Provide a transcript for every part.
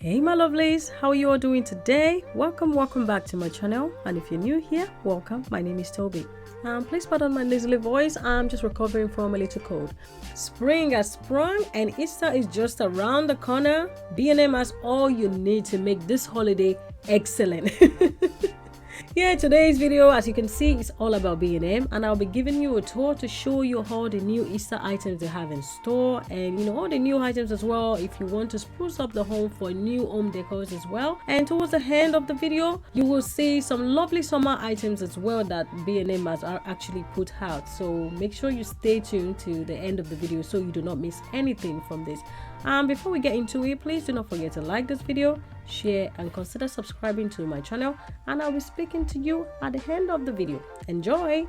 Hey my lovelies, how are you all doing today? Welcome back to my channel, and if you're new here, welcome. My name is Toby. Please pardon my nasally voice, I'm just recovering from a little cold. Spring has sprung and Easter is just around the corner. B&M has all you need to make this holiday excellent. Yeah, today's video, as you can see, is all about B&M, and I'll be giving you a tour to show you all the new Easter items they have in store, and all the new items as well if you want to spruce up the home for new home decors as well. And towards the end of the video, you will see some lovely summer items as well that B&M has actually put out. So make sure you stay tuned to the end of the video so you do not miss anything from this. Before we get into it, please do not forget to like this video, share, and consider subscribing to my channel, and I'll be speaking to you at the end of the video. Enjoy!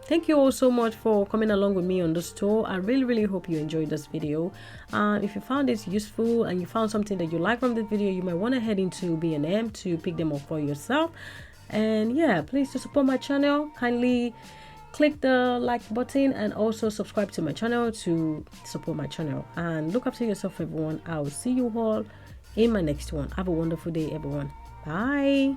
Thank you all so much for coming along with me on this tour. I really hope you enjoyed this video. If you found this useful and you found something that you like from this video, you might want to head into B&M to pick them up for yourself. And yeah, please to support my channel, kindly click the like button and also subscribe to my channel to support my channel. And look after yourself, everyone. I will see you all in my next one. Have a wonderful day, everyone. Bye.